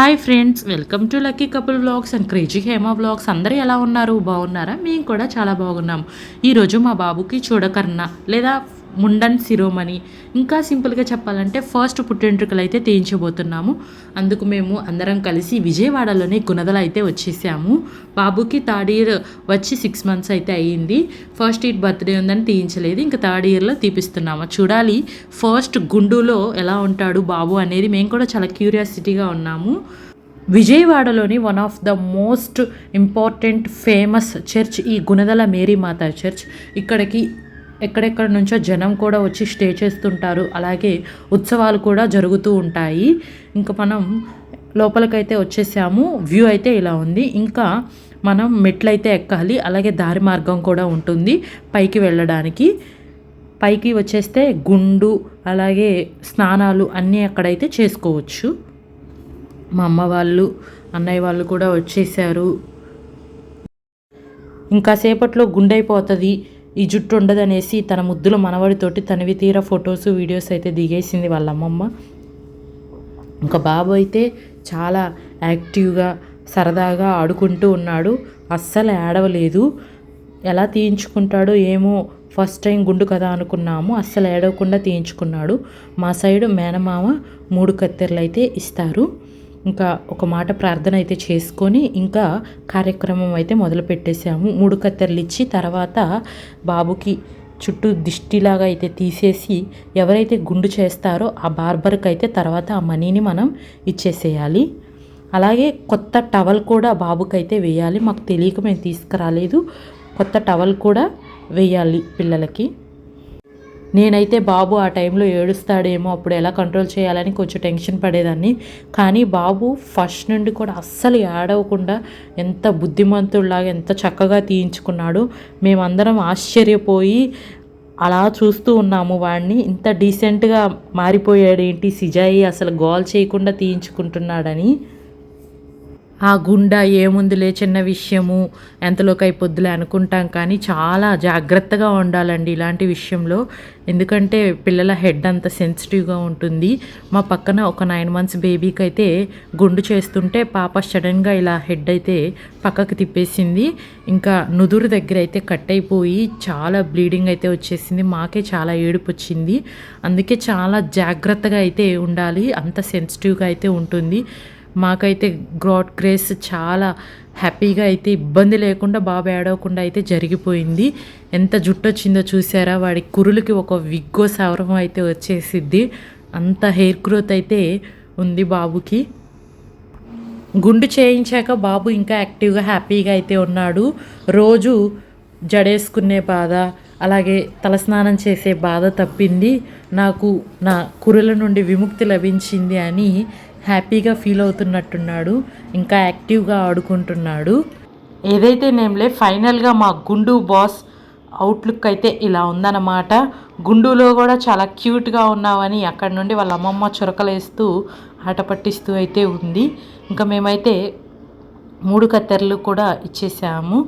Hi friends, welcome to lucky couple vlogs and crazy Hema vlogs. అందరూ ఎలా ఉన్నారు? బాగున్నారా? మేము కూడా చాలా బాగున్నాం. ఈరోజు మా బాబుకి చూడకర్ణ లేదా ముండన్ శిరోమణి, ఇంకా సింపుల్గా చెప్పాలంటే ఫస్ట్ పుట్టెంట్రుకలు అయితే తీయించబోతున్నాము. అందుకు మేము అందరం కలిసి విజయవాడలోనే గుణదల అయితే వచ్చేసాము. బాబుకి థర్డ్ ఇయర్ వచ్చి 6 months అయితే అయ్యింది. ఫస్ట్ ఇయర్ బర్త్డే ఉందని తీయించలేదు, ఇంకా థర్డ్ ఇయర్లో తీపిస్తున్నాము. చూడాలి ఫస్ట్ గుండులో ఎలా ఉంటాడు బాబు అనేది మేము కూడా చాలా క్యూరియాసిటీగా ఉన్నాము. విజయవాడలోని one of the most important famous church ఈ గుణదల మేరీమాత చర్చ్. ఇక్కడికి ఎక్కడెక్కడ నుంచో జనం కూడా వచ్చి స్టే చేస్తుంటారు. అలాగే ఉత్సవాలు కూడా జరుగుతూ ఉంటాయి. ఇంకా మనం లోపలికైతే వచ్చేసాము. వ్యూ అయితే ఇలా ఉంది. ఇంకా మనం మెట్లయితే ఎక్కాలి, అలాగే దారి మార్గం కూడా ఉంటుంది పైకి వెళ్ళడానికి. పైకి వచ్చేస్తే గుండు అలాగే స్నానాలు అన్నీ అక్కడైతే చేసుకోవచ్చు. మా అమ్మ వాళ్ళు అన్నయ్య వాళ్ళు కూడా వచ్చేసారు. ఇంకా సేపట్లో గుండైపోతుంది, ఈ జుట్టు ఉండదనేసి తన ముద్దుల మనవడితోటి తనివి తీర ఫొటోస్ వీడియోస్ అయితే దిగేసింది వాళ్ళ అమ్మమ్మ. ఇంకా బాబు అయితే చాలా యాక్టివ్గా సరదాగా ఆడుకుంటూ ఉన్నాడు, అస్సలు ఏడవలేదు. ఎలా తీయించుకుంటాడో ఏమో, ఫస్ట్ టైం గుండు కదా అనుకున్నాము, అస్సలు ఏడవకుండా తీయించుకున్నాడు. మా సైడు మేనమామ 3 కత్తెరలు అయితే ఇస్తారు. ఇంకా ఒక మాట ప్రార్థన అయితే చేసుకొని ఇంకా కార్యక్రమం అయితే మొదలు పెట్టేశాము. 3 కత్తెరలు ఇచ్చి తర్వాత బాబుకి చుట్టూ దిష్టిలాగా అయితే తీసేసి ఎవరైతే గుండు చేస్తారో ఆ బార్బర్కి అయితే తర్వాత ఆ మనీని మనం ఇచ్చేసేయాలి. అలాగే కొత్త టవల్ కూడా బాబుకి అయితే వేయాలి. మాకు తెలియక మేము తీసుకురాలేదు. కొత్త టవల్ కూడా వేయాలి పిల్లలకి. నేనైతే బాబు ఆ టైంలో ఏడుస్తాడేమో, అప్పుడు ఎలా కంట్రోల్ చేయాలని కొంచెం టెన్షన్ పడేదాన్ని. కానీ బాబు ఫస్ట్ నుండి కూడా అస్సలు ఏడవకుండా ఎంత బుద్ధిమంతుడిలాగా ఎంత చక్కగా తీయించుకున్నాడు. మేమందరం ఆశ్చర్యపోయి అలా చూస్తూ ఉన్నాము వాడిని. ఇంత డీసెంట్గా మారిపోయాడు ఏంటి సిజాయి, అసలు గోల్ చేయకుండా తీయించుకుంటున్నాడని. ఆ గుండా ఏముందిలే చిన్న విషయము, ఎంతలోకి అయిపోద్దులే అనుకుంటాం, కానీ చాలా జాగ్రత్తగా ఉండాలండి ఇలాంటి విషయంలో. ఎందుకంటే పిల్లల హెడ్ అంత సెన్సిటివ్గా ఉంటుంది. మా పక్కన ఒక 9 months బేబీకి అయితే గుండు చేస్తుంటే పాప సడన్గా ఇలా హెడ్ అయితే పక్కకి తిప్పేసింది. ఇంకా నుదురు దగ్గర అయితే కట్ అయిపోయి చాలా బ్లీడింగ్ అయితే వచ్చేసింది. మాకే చాలా ఏడుపు వచ్చింది. అందుకే చాలా జాగ్రత్తగా అయితే ఉండాలి, అంత సెన్సిటివ్గా అయితే ఉంటుంది. మాకైతే గాడ్ గ్రేస్ చాలా హ్యాపీగా అయితే ఇబ్బంది లేకుండా బాబు ఏడవకుండా అయితే జరిగిపోయింది. ఎంత జుట్టు వచ్చిందో చూసారా, వాడి కురులకి ఒక విగ్గో సవరం అయితే వచ్చేసిద్ది, అంత హెయిర్ గ్రోత్ అయితే ఉంది బాబుకి. గుండు చేయించాక బాబు ఇంకా యాక్టివ్గా హ్యాపీగా అయితే ఉన్నాడు. రోజు జడేసుకునే బాధ అలాగే తలస్నానం చేసే బాధ తప్పింది, నాకు నా కురుల నుండి విముక్తి లభించింది అని హ్యాపీగా ఫీల్ అవుతున్నట్టున్నాడు. ఇంకా యాక్టివ్గా ఆడుకుంటున్నాడు. ఏదైతే నేమ్లే ఫైనల్గా మా గుండు బాస్ అవుట్లుక్ అయితే ఇలా ఉందన్నమాట. గుండులో కూడా చాలా క్యూట్గా ఉన్నావని అక్కడి నుండి వాళ్ళ అమ్మమ్మ చురకలేస్తూ ఆట పట్టిస్తూ అయితే ఉంది. ఇంకా మేమైతే 3 కత్తెరలు కూడా ఇచ్చేసాము.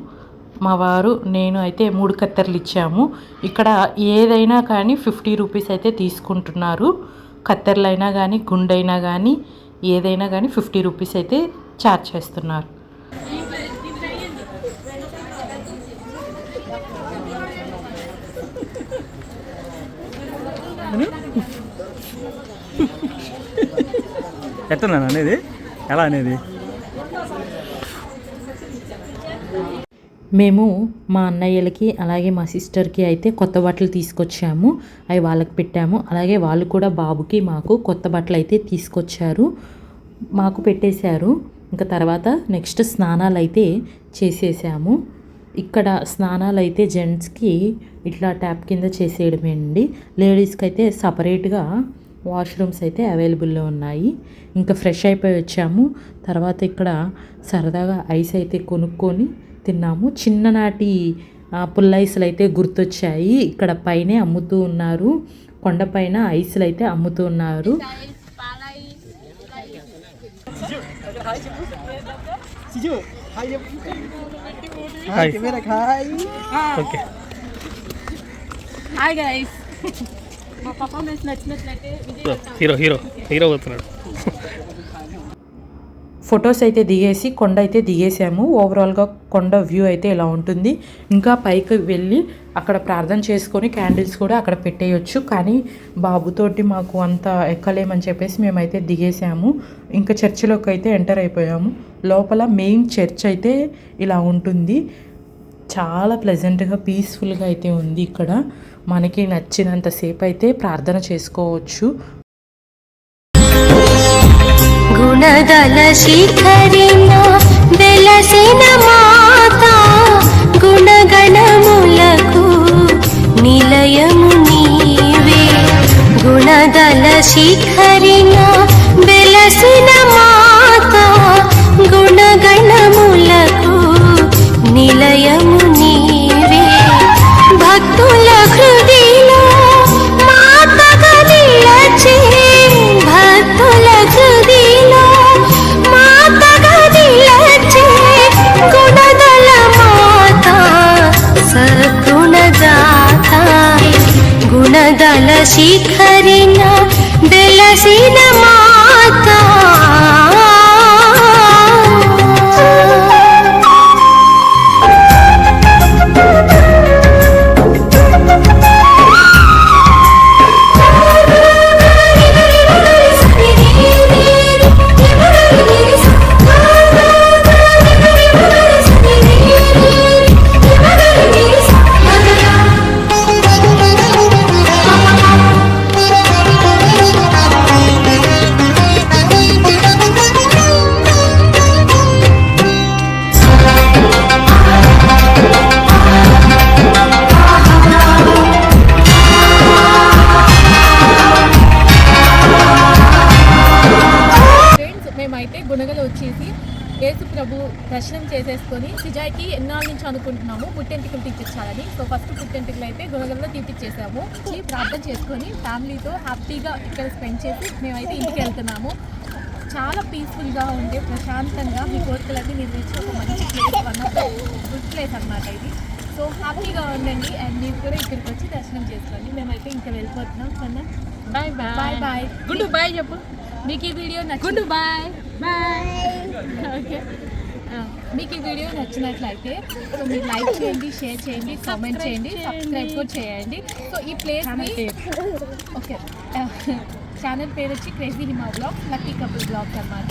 మా వారు నేను అయితే 3 కత్తెరలు ఇచ్చాము. ఇక్కడ ఏదైనా కానీ 50 rupees అయితే తీసుకుంటున్నారు. కత్తెరలైనా కానీ గుండైనా కానీ ఏదైనా కానీ 50 rupees అయితే ఛార్జ్ చేస్తున్నారు. ఎట్లా అనేది ఎలా అనేది మేము మా అన్నయ్యలకి అలాగే మా సిస్టర్కి అయితే కొత్త బట్టలు తీసుకొచ్చాము. అవి వాళ్ళకి పెట్టాము. అలాగే వాళ్ళు కూడా బాబుకి మాకు కొత్త బట్టలు అయితే తీసుకొచ్చారు, మాకు పెట్టేశారు. ఇంకా తర్వాత నెక్స్ట్ స్నానాలు అయితే చేసేసాము. ఇక్కడ స్నానాలు అయితే జెంట్స్కి ఇట్లా ట్యాప్ కింద చేసేయడమే అండి. లేడీస్కి అయితే సపరేట్గా వాష్రూమ్స్ అయితే అవైలబుల్లో ఉన్నాయి. ఇంకా ఫ్రెష్ అయిపోయి వచ్చాము. తర్వాత ఇక్కడ సరదాగా ఐస్ అయితే కొనుక్కొని తిన్నాము. చిన్ననాటి పుల్లైసులు అయితే గుర్తొచ్చాయి. ఇక్కడ పైనే అమ్ముతూ ఉన్నారు, కొండపైన ఐసులు అయితే అమ్ముతూ ఉన్నారు. హాయ్ గైస్, మా పర్ఫార్మెన్స్ నచ్చినట్లయితే హీరో హీరో హీరో అవుతున్నాడు. ఫొటోస్ అయితే దిగేసి కొండ అయితే దిగేసాము. ఓవరాల్గా కొండ వ్యూ అయితే ఇలా ఉంటుంది. ఇంకా పైకి వెళ్ళి అక్కడ ప్రార్థన చేసుకొని క్యాండిల్స్ కూడా అక్కడ పెట్టేయచ్చు. కానీ బాబుతోటి మాకు అంత ఎక్కలేమని చెప్పేసి మేమైతే దిగేసాము. ఇంకా చర్చిలోకి అయితే ఎంటర్ అయిపోయాము. లోపల మెయిన్ చర్చ్ అయితే ఇలా ఉంటుంది. చాలా ప్లెజెంట్గా పీస్ఫుల్గా అయితే ఉంది. ఇక్కడ మనకి నచ్చినంతసేపు అయితే ప్రార్థన చేసుకోవచ్చు. గుణదల శిఖరిన వెలసిన మాత గుణగణములకు నిలయము నీవే. గుణదల శిఖరిన వెలసిన మాత గుణగణములకు నిలయము నీవే. భక్తుల హృదయలో మాతగా నిలచే, భక్తుల హృదయలో మాతగా నిలచే గుణదల మాత సద్గుణదాత. గుణదల శిఖరిన వెలసిన మాత. మేమైతే గుణగలు వచ్చేసి యేసు ప్రభు దర్శనం చేసేసుకొని సిజాయికి ఎన్నాళ్ళ నుంచి అనుకుంటున్నాము పుట్టెంటికలు తీపిచ్చాలని. సో ఫస్ట్ పుట్టెంటికలు అయితే గుణగల్లో తీపిచ్చేసాము. ప్రార్థన చేసుకొని ఫ్యామిలీతో హ్యాపీగా ఇక్కడ స్పెండ్ చేసి మేమైతే ఇంటికి వెళ్తున్నాము. చాలా పీస్ఫుల్గా ఉండే ప్రశాంతంగా మీ కోరికలన్నీ నెరవేర్చే ఒక మంచి place, one of the good place అన్నమాట ఇది. సో హ్యాపీగా ఉండండి అండ్ మీరు కూడా ఇక్కడికి వచ్చి దర్శనం చేసుకోండి. మేమైతే ఇంకా వెళ్ళిపోతున్నాం. సన్నా బాయ్ బాయ్ బాయ్ బాయ్. గుండు బాయ్ చెప్పు. మీకు ఈ వీడియో నచ్చింది బాయ్ బాయ్. ఓకే, మీకు ఈ వీడియో నచ్చినట్లయితే సో మీరు లైక్ చేయండి, షేర్ చేయండి, కామెంట్ చేయండి, సబ్స్క్రైబ్ కూడా చేయండి. సో ఈ ప్లేస్ ఓకే ఛానల్ పేరు వచ్చి crazy Hima blogs, lucky couple blogs అన్నమాట.